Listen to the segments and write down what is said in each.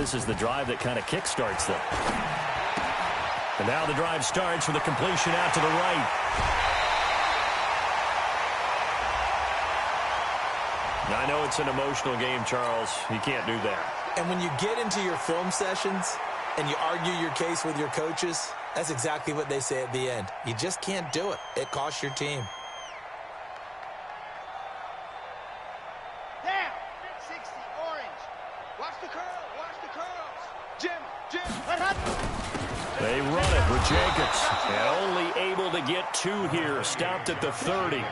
this is the drive that kind of kickstarts them. And now the drive starts with a completion out to the right. I know it's an emotional game, Charles. You can't do that. And when you get into your film sessions and you argue your case with your coaches, that's exactly what they say at the end. You just can't do it. It costs your team. Down, 60, orange. Watch the curl, watch the curls. Jim, they run it with Jacobs. And only able to get 2 here. Stopped at the 30.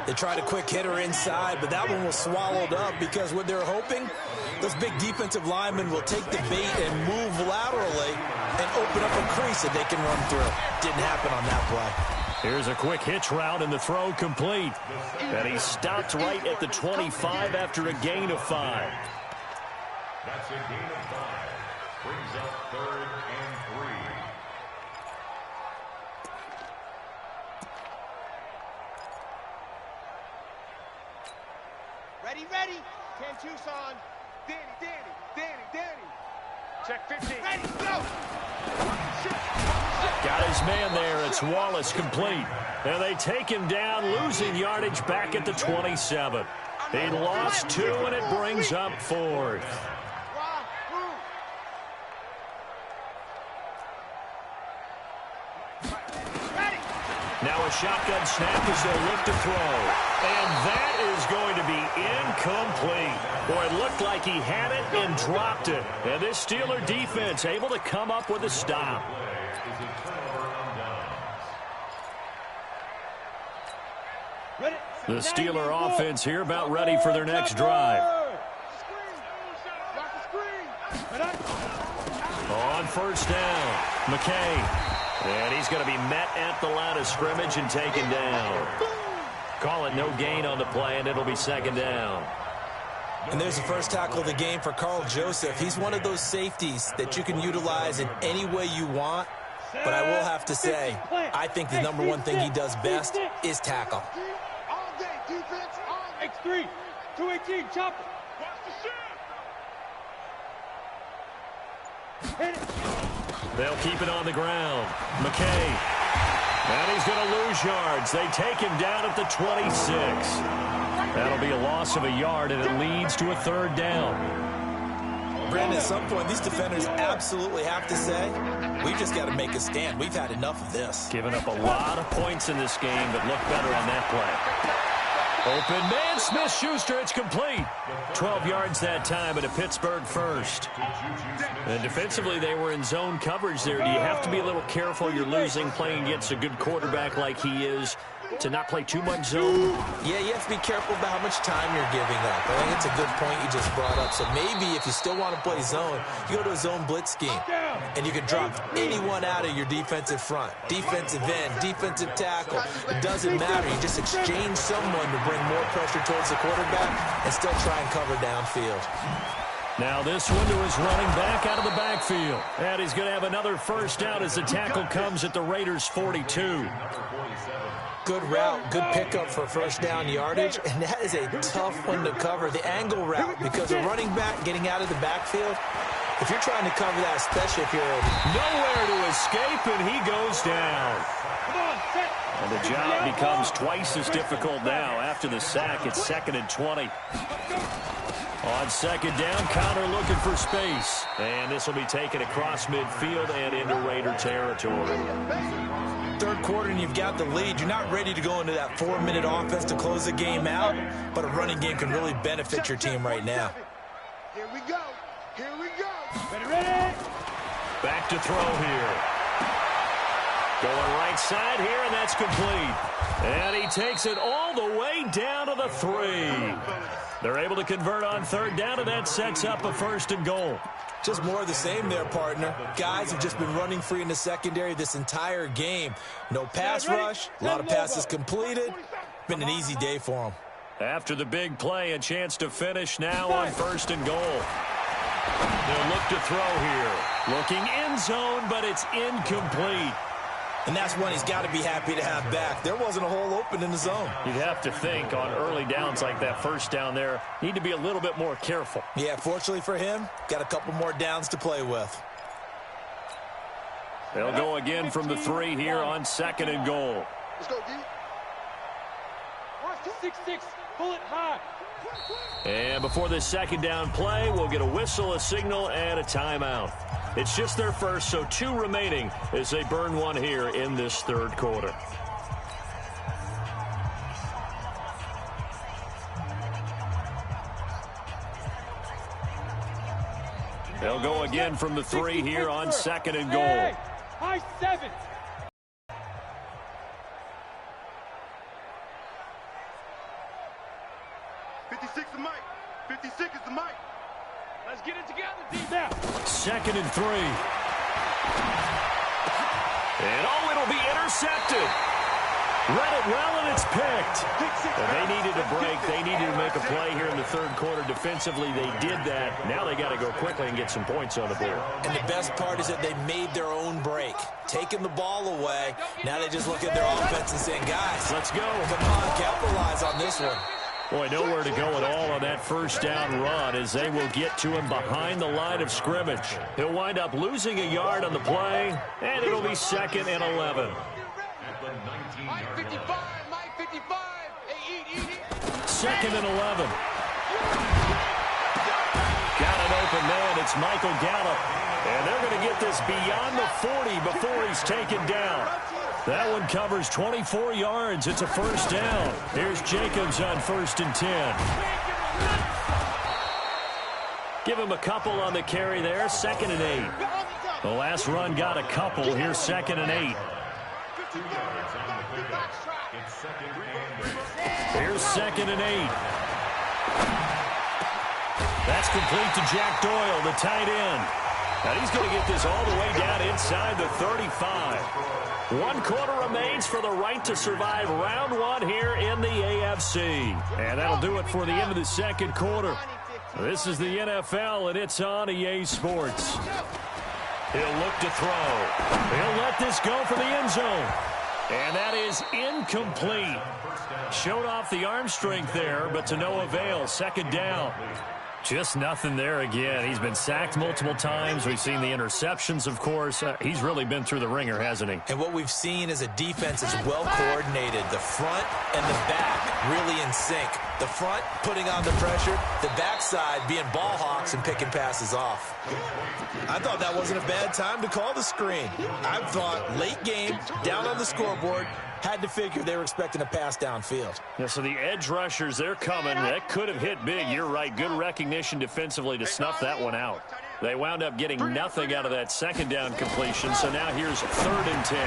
They tried a quick hitter inside, but that one was swallowed up because what they're hoping, those big defensive linemen will take the bait and move laterally and open up a crease that they can run through. Didn't happen on that play. Here's a quick hitch route and the throw complete. And he stopped right at the 25 after a gain of 5. That's a gain of 5. Brings up 3rd and 3. Ready. 10 Tucson. Danny. Check 15. Ready, go. Got his man there. It's Wallace complete. And they take him down, losing yardage back at the 27. He lost 2, and it brings up 4th. Now a shotgun snap as they look to throw. And that is going to be incomplete. Boy, it looked like he had it and dropped it. And this Steeler defense able to come up with a stop. The Steeler offense here about ready for their next drive. On first down, McKay. And he's going to be met at the line of scrimmage and taken down. Call it no gain on the play, and it'll be 2nd down. And there's the first tackle of the game for Carl Joseph. He's one of those safeties that you can utilize in any way you want. But I will have to say, I think the number one thing he does best is tackle. All day, defense, on. X3, 218, chopper. Watch the shot. Hit it. They'll keep it on the ground. McKay. And he's going to lose yards. They take him down at the 26. That'll be a loss of a yard, and it leads to a 3rd down. Brandon, at some point, these defenders absolutely have to say, we've just got to make a stand. We've had enough of this. Giving up a lot of points in this game, but look better on that play. Open man, Smith-Schuster, it's complete. 12 yards that time, and a Pittsburgh first. And defensively, they were in zone coverage there. Do you have to be a little careful? You're losing playing against a good quarterback like he is to not play too much zone? Yeah, you have to be careful about how much time you're giving up. I think it's a good point you just brought up. So maybe if you still want to play zone, you go to a zone blitz scheme. And you can drop anyone out of your defensive front. Defensive end, defensive tackle. It doesn't matter. You just exchange someone to bring more pressure towards the quarterback and still try and cover downfield. Now this one to his running back out of the backfield. And he's going to have another first down as the tackle comes at the Raiders' 42. Good route, good pickup for first down yardage, and that is a tough one to cover. The angle route, because a running back getting out of the backfield, if you're trying to cover that, especially if you're nowhere to escape, and he goes down. And the job becomes twice as difficult now. After the sack, it's 2nd and 20. On 2nd down, Connor looking for space. And this will be taken across midfield and into Raider territory. 3rd quarter and you've got the lead. You're not ready to go into that 4-minute offense to close the game out, but a running game can really benefit your team right now. Here we go. Ready. Back to throw here. Going right side here, and that's complete. And he takes it all the way down to the 3. They're able to convert on 3rd down, and that sets up a 1st and goal. Just more of the same there, partner. Guys have just been running free in the secondary this entire game. No pass rush, a lot of passes completed. Been an easy day for them. After the big play, a chance to finish now on 1st and goal. They'll look to throw here. Looking end zone, but it's incomplete. And that's one he's got to be happy to have back. There wasn't a hole open in the zone. You'd have to think on early downs like that first down there, need to be a little bit more careful. Yeah, fortunately for him, got a couple more downs to play with. They'll go again from the 3 here on 2nd and goal. Let's go, D. 6-6, pull it high. And before this 2nd down play, we'll get a whistle, a signal, and a timeout. It's just their first, so 2 remaining as they burn one here in this 3rd quarter. They'll go again from the 3 here on 2nd and goal. Hey, high 7. The mic. 56 is the mic. Let's get it together, deep now. 2nd and 3. And it'll be intercepted. Read it well, and it's picked. Well, they needed a break. They needed to make a play here in the 3rd quarter. Defensively, they did that. Now they got to go quickly and get some points on the board. And the best part is that they made their own break. Taking the ball away. Now they just look at their offense and saying, guys, let's go. Come on, capitalize on this one. Boy, nowhere to go at all on that first down run as they will get to him behind the line of scrimmage. He'll wind up losing a yard on the play, and it'll be 2nd and 11. Mike 55, Mike 55. Hey, eat. 2nd and 11. Got an open man. It's Michael Gallup. And they're going to get this beyond the 40 before he's taken down. That one covers 24 yards. It's a first down. Here's Jacobs on 1st and 10. Give him a couple on the carry there. 2nd and 8. The last run got a couple. Here's 2nd and 8. Here's 2nd and 8. That's complete to Jack Doyle, the tight end. And he's going to get this all the way down inside the 35. 1 quarter remains for the right to survive round 1 here in the AFC. And that'll do it for the end of the 2nd quarter. This is the NFL, and it's on EA Sports. He'll look to throw. He'll let this go for the end zone. And that is incomplete. Showed off the arm strength there, but to no avail. 2nd down. Just nothing there again. He's been sacked multiple times. We've seen the interceptions, of course. He's really been through the ringer, hasn't he? And what we've seen is a defense that's well coordinated. The front and the back really in sync. The front putting on the pressure. The backside being ball hawks and picking passes off. I thought that wasn't a bad time to call the screen. I thought late game, down on the scoreboard, had to figure they were expecting a pass downfield. Yeah, so the edge rushers, they're coming. That could have hit big. You're right. Good recognition defensively to snuff that one out. They wound up getting nothing out of that 2nd down completion, so now here's 3rd and 10.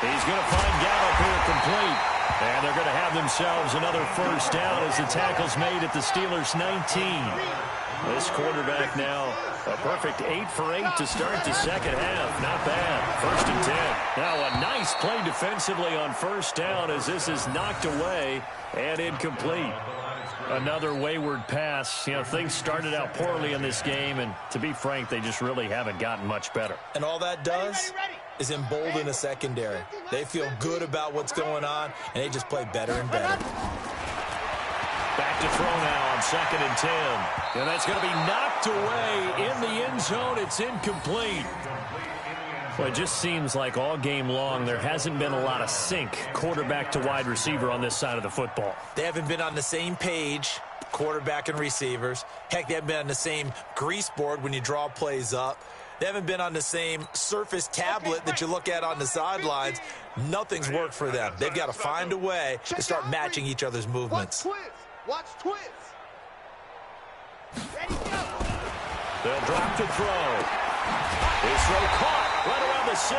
He's going to find Gallup here complete. And they're going to have themselves another first down as the tackle's made at the Steelers' 19. This quarterback now a perfect 8 for 8 to start the 2nd half. Not bad. 1st and 10. Now a nice play defensively on first down as this is knocked away and incomplete. Another wayward pass. You know, things started out poorly in this game, and to be frank, they just really haven't gotten much better. And all that does is embolden a secondary. They feel good about what's going on, and they just play better and better. Back to throw now on 2nd and 10. And that's going to be knocked away in the end zone. It's incomplete. Well, it just seems like all game long there hasn't been a lot of sync quarterback to wide receiver on this side of the football. They haven't been on the same page, quarterback and receivers. Heck, they haven't been on the same grease board when you draw plays up. They haven't been on the same Surface tablet that you look at on the sidelines. Nothing's worked for them. They've got to find a way to start matching each other's movements. Watch twist. Ready, go. They'll drop to throw. His throw caught right around the 6.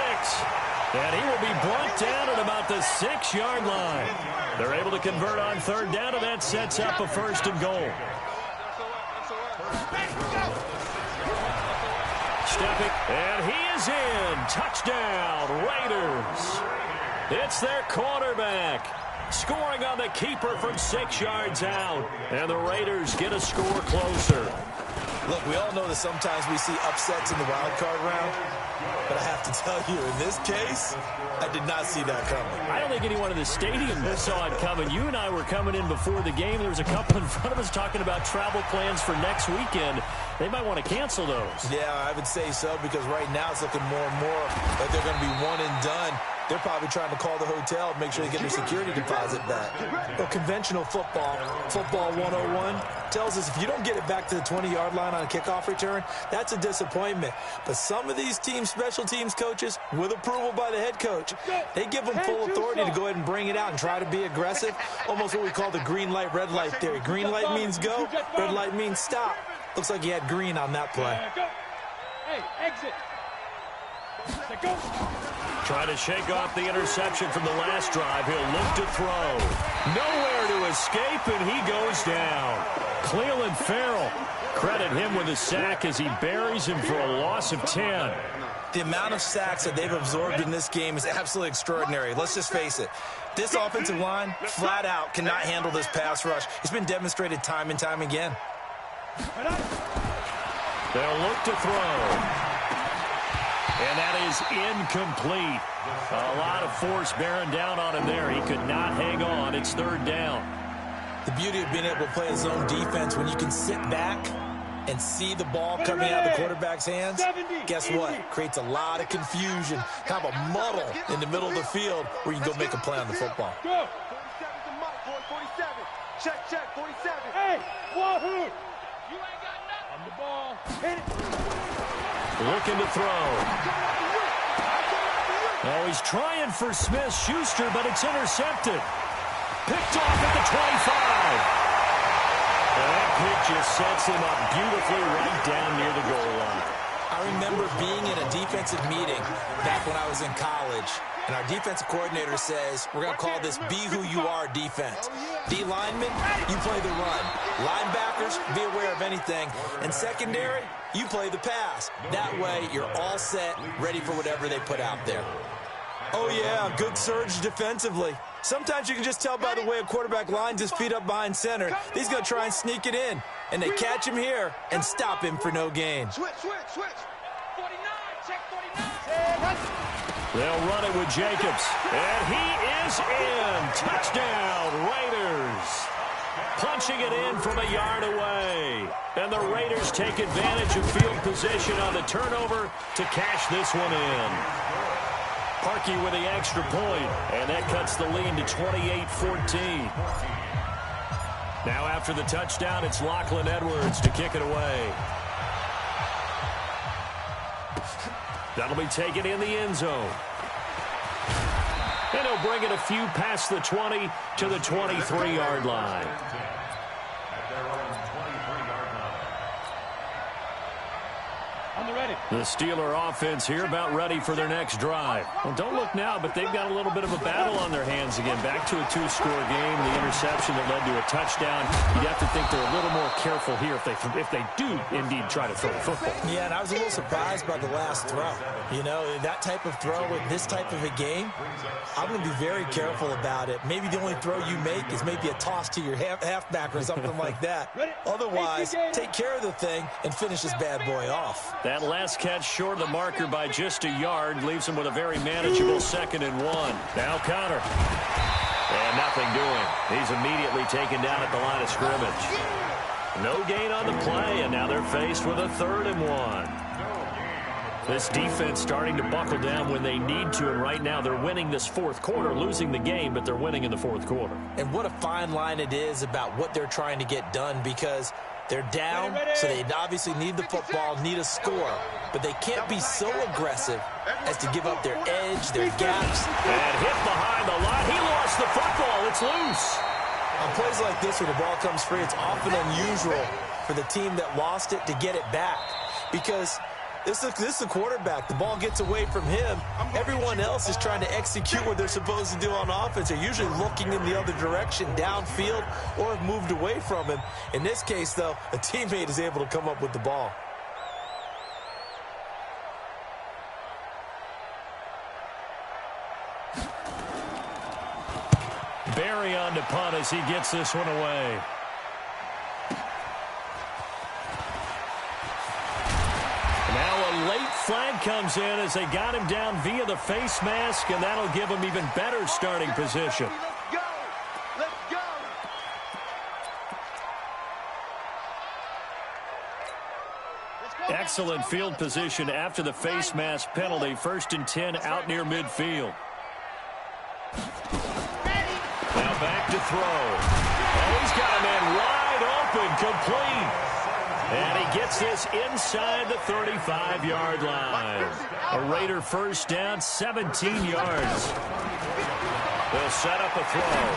And he will be brought down at about the 6-yard line. They're able to convert on 3rd down, and that sets up a 1st and goal. Stepping, and he is in. Touchdown, Raiders. It's their quarterback. Scoring on the keeper from 6 yards out. And the Raiders get a score closer. Look, we all know that sometimes we see upsets in the wild card round, but I have to tell you, in this case, I did not see that coming. I don't think anyone in the stadium saw it coming. You and I were coming in before the game. There was a couple in front of us talking about travel plans for next weekend. They might want to cancel those. Yeah, I would say so, because right now it's looking more and more like they're going to be one and done. They're probably trying to call the hotel and make sure they get their security deposit back. Well, conventional football 101, tells us if you don't get it back to the 20-yard line on a kickoff return, that's a disappointment. But some of these teams, special teams coaches, with approval by the head coach, they give them full authority to go ahead and bring it out and try to be aggressive. Almost what we call the green light, red light theory. Green light means go, red light means stop. Looks like he had green on that play. Hey, exit. Go. Trying to shake off the interception from the last drive. He'll look to throw. Nowhere to escape, and he goes down. Cleveland Farrell, credit him with a sack as he buries him for a loss of 10. The amount of sacks that they've absorbed in this game is absolutely extraordinary. Let's just face it. This offensive line, flat out, cannot handle this pass rush. It's been demonstrated time and time again. They'll look to throw. And that is incomplete. A lot of force bearing down on him there. He could not hang on. It's third down. The beauty of being able to play a zone defense when you can sit back and see the ball coming out of the quarterback's hands, guess what? Creates a lot of confusion, kind of a muddle in the middle of the field where you can go make a play on the football. Go. 47. Check, 47. Hey, wahoo! You ain't got nothing. On the ball. Hit it. Looking to throw. Oh, he's trying for Smith-Schuster, but it's intercepted. Picked off at the 25. And that pick just sets him up beautifully right down near the goal line. I remember being in a defensive meeting back when I was in college, and our defensive coordinator says, we're going to call this be who you are defense. D linemen, you play the run. Linebackers, be aware of anything. And secondary, you play the pass. That way, you're all set, ready for whatever they put out there. Oh, yeah, good surge defensively. Sometimes you can just tell by the way a quarterback lines his feet up behind center. He's going to try and sneak it in. And they catch him here and stop him for no gain. Switch. 49, check 49. They'll run it with Jacobs. And he is in. Touchdown, Raiders. Punching it in from a yard away. And the Raiders take advantage of field position on the turnover to cash this one in. Parkey with the extra point, and that cuts the lead to 28-14. Now after the touchdown, it's Lachlan Edwards to kick it away. That'll be taken in the end zone. And he'll bring it a few past the 20 to the 23-yard line. The Steeler offense here about ready for their next drive. Well, don't look now, but they've got a little bit of a battle on their hands again. Back to a two-score game, the interception that led to a touchdown. You'd have to think they're a little more careful here if they do indeed try to throw the football. Yeah, and I was a little surprised by the last throw. You know, that type of throw with this type of a game, I'm going to be very careful about it. Maybe the only throw you make is maybe a toss to your halfback or something like that. Otherwise, take care of the thing and finish this bad boy off. That last catch short of the marker by just a yard leaves him with a very manageable 2nd and 1. Now Connor. And nothing doing. He's immediately taken down at the line of scrimmage. No gain on the play, and now they're faced with a 3rd and 1. This defense starting to buckle down when they need to, and right now they're winning this 4th quarter, losing the game, but they're winning in the 4th quarter. And what a fine line it is about what they're trying to get done, because they're down, so they obviously need the football, need a score, but they can't be so aggressive as to give up their edge, their gaps. And hit behind the line. He lost the football. It's loose. On plays like this where the ball comes free, it's often unusual for the team that lost it to get it back, because this is a quarterback. The ball gets away from him. Everyone else is trying to execute what they're supposed to do on offense. They're usually looking in the other direction, downfield, or have moved away from him. In this case, though, a teammate is able to come up with the ball. Barry on to punt as he gets this one away. late flag comes in as they got him down via the face mask, and that'll give him even better starting position. Let's go. Let's go. Excellent field position after the face mask penalty. 1st and 10 out near midfield. Now back to throw. And he's got a man wide open, complete. And he gets this inside the 35-yard line. A Raider first down, 17 yards. They'll set up a throw.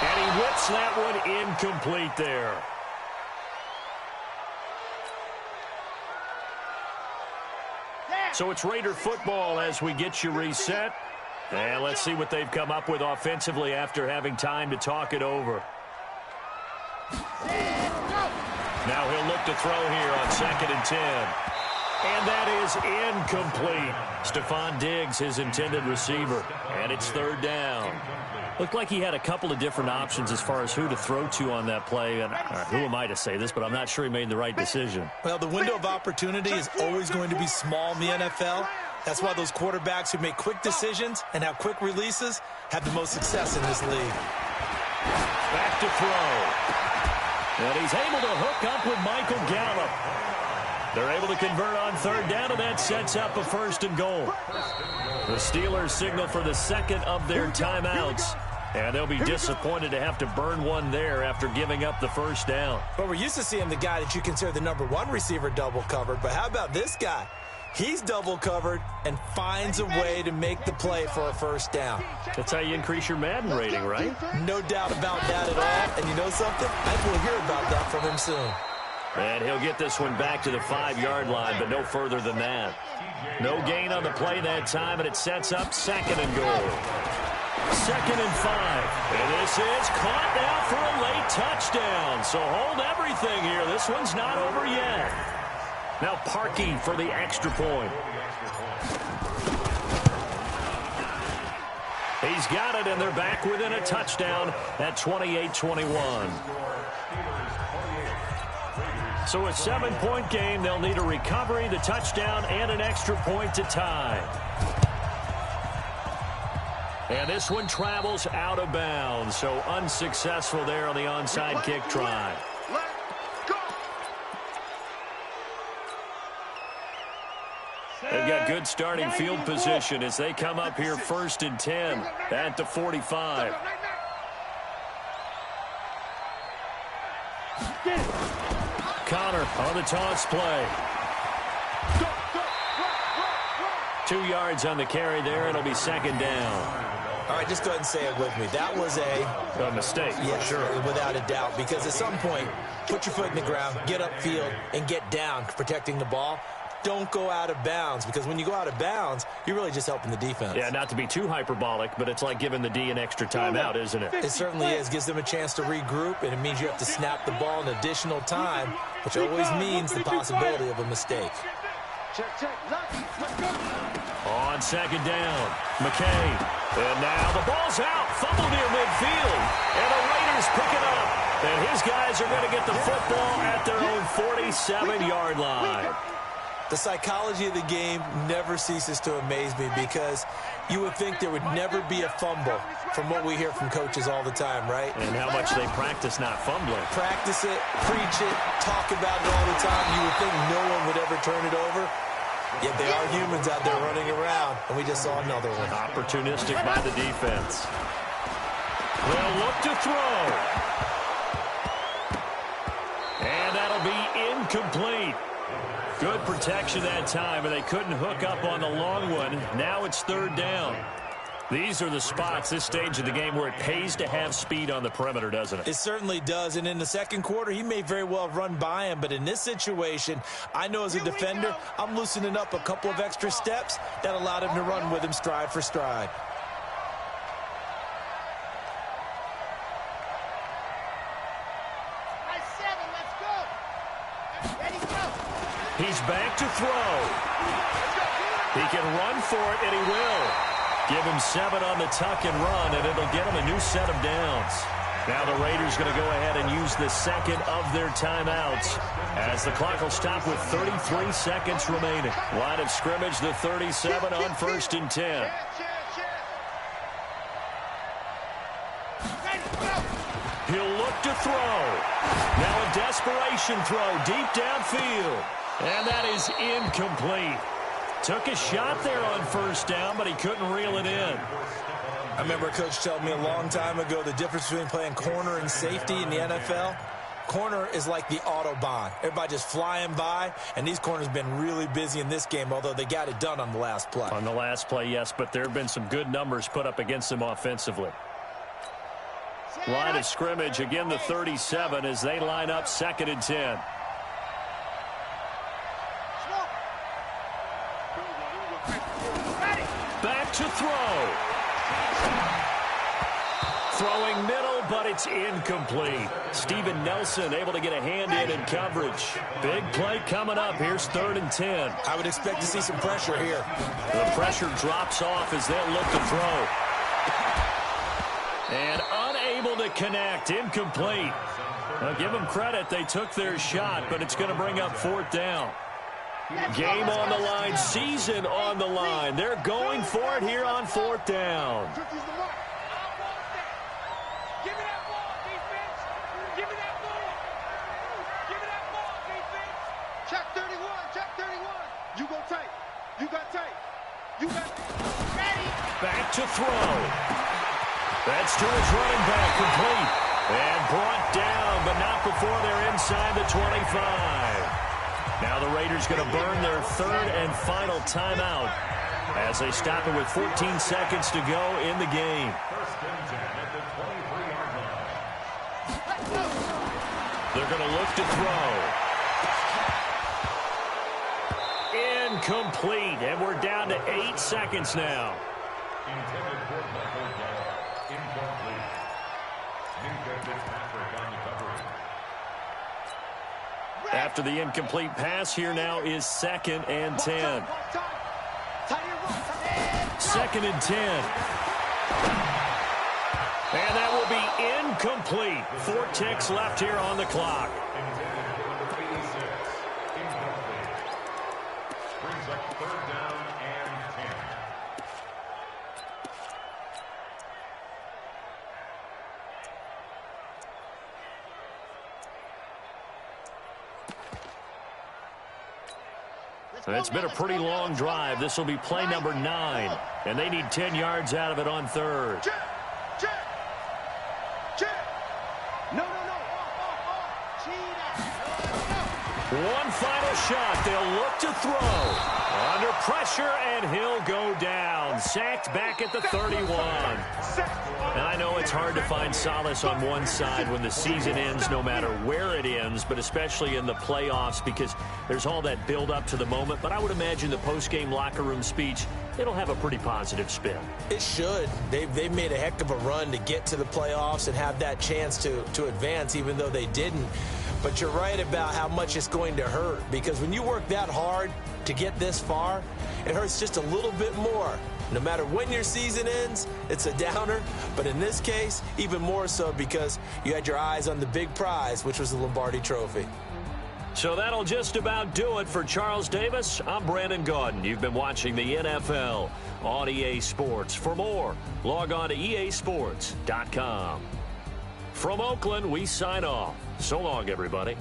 And he whips that one incomplete there. So it's Raider football as we get you reset. And let's see what they've come up with offensively after having time to talk it over. Now he'll look to throw here on 2nd and 10. And that is incomplete. Stephon Diggs, his intended receiver. And it's 3rd down. Looked like he had a couple of different options as far as who to throw to on that play. And who am I to say this, but I'm not sure he made the right decision. Well, the window of opportunity is always going to be small in the NFL. That's why those quarterbacks who make quick decisions and have quick releases have the most success in this league. Back to throw. And he's able to hook up with Michael Gallup. They're able to convert on 3rd down, and that sets up a 1st and goal. The Steelers signal for the 2nd of their timeouts. And they'll be disappointed to have to burn one there after giving up the 1st down. But we're used to seeing the guy that you consider the #1 receiver double covered. But how about this guy? He's double covered and finds a way to make the play for a 1st down. That's how you increase your Madden rating, right? No doubt about that at all. And you know something? I think we'll hear about that from him soon. And he'll get this one back to the 5-yard line, but no further than that. No gain on the play that time, and it sets up 2nd and goal. 2nd and 5. And this is caught now for a late touchdown. So hold everything here. This one's not over yet. Now Parkey for the extra point. He's got it, and they're back within a touchdown at 28-21. So a 7-point game. They'll need a recovery, the touchdown, and an extra point to tie. And this one travels out of bounds. So unsuccessful there on the onside kick try. They've got good starting field position as they come up here 1st and 10 at the 45. Connor on the toss play. 2 yards on the carry there. It'll be 2nd down. All right, just go ahead and say it with me. That was a mistake, yeah, for sure. Without a doubt, because at some point, put your foot in the ground, get upfield, and get down protecting the ball. Don't go out of bounds, because when you go out of bounds, you're really just helping the defense. Yeah, not to be too hyperbolic, but it's like giving the D an extra timeout, isn't it? It certainly is. Gives them a chance to regroup, and it means you have to snap the ball an additional time, which always means the possibility of a mistake. On 2nd down, McKay. And now the ball's out. Fumble near midfield. And the Raiders pick it up. And his guys are going to get the football at their own 47-yard line. The psychology of the game never ceases to amaze me, because you would think there would never be a fumble from what we hear from coaches all the time, right? And how much they practice not fumbling. Practice it, preach it, talk about it all the time. You would think no one would ever turn it over. Yet they are humans out there running around, and we just saw another one. Opportunistic by the defense. They'll look to throw. And that'll be incomplete. Good protection that time, and they couldn't hook up on the long one. Now it's 3rd down. These are the spots, this stage of the game, where it pays to have speed on the perimeter, doesn't it? It certainly does, and in the 2nd quarter, he may very well have run by him, but in this situation, I know as a defender, I'm loosening up a couple of extra steps that allowed him to run with him stride for stride. He's back to throw. He can run for it, and he will. Give him 7 on the tuck and run, and it'll get him a new set of downs. Now the Raiders going to go ahead and use the second of their timeouts as the clock will stop with 33 seconds remaining. Line of scrimmage, the 37 on 1st and 10. He'll look to throw. Now a desperation throw deep downfield. And that is incomplete. Took a shot there on 1st down, but he couldn't reel it in. I remember a coach told me a long time ago the difference between playing corner and safety in the NFL. Corner is like the Autobahn. Everybody just flying by, and these corners have been really busy in this game, although they got it done on the last play. On the last play, yes, but there have been some good numbers put up against them offensively. Line of scrimmage, again the 37 as they line up 2nd and 10. Back to throw. Throwing middle, but it's incomplete. Steven Nelson able to get a hand in coverage. Big play coming up. Here's 3rd and 10. I would expect to see some pressure here. The pressure drops off as they'll look to throw. And unable to connect. Incomplete. Well, give them credit. They took their shot, but it's going to bring up 4th down. Game on the line. Season on the line. They're going for it here on 4th down. Check 31, check 31. You go tight. You got tight. You got ready. Back to throw. That's to his running back, complete. And brought down, but not before they're inside the 25. Now the Raiders going to burn their 3rd and final timeout as they stop it with 14 seconds to go in the game. 1st and 10 at the 23-yard line. They're going to look to throw. Incomplete, and we're down to 8 seconds now. Intended for Michael Gallup. Incomplete. Minka Fitzpatrick on the coverage. After the incomplete pass, here now is 2nd and 10. 2nd and 10. And that will be incomplete. 4 ticks left here on the clock. Brings up 3rd down and 10. It's been a pretty long drive. This will be play number 9, and they need 10 yards out of it on 3rd. Check. No. Off. One final shot. They'll look to throw. Under pressure, and he'll go down. Sacked back at the 31. And I know it's hard to find solace on one side when the season ends, no matter where it ends, but especially in the playoffs because there's all that build up to the moment. But I would imagine the post-game locker room speech, it'll have a pretty positive spin. It should. They've made a heck of a run to get to the playoffs and have that chance to advance, even though they didn't. But you're right about how much it's going to hurt, because when you work that hard to get this far, it hurts just a little bit more. No matter when your season ends, it's a downer. But in this case, even more so because you had your eyes on the big prize, which was the Lombardi Trophy. So that'll just about do it for Charles Davis. I'm Brandon Gaudin. You've been watching the NFL on EA Sports. For more, log on to easports.com. From Oakland, we sign off. So long, everybody.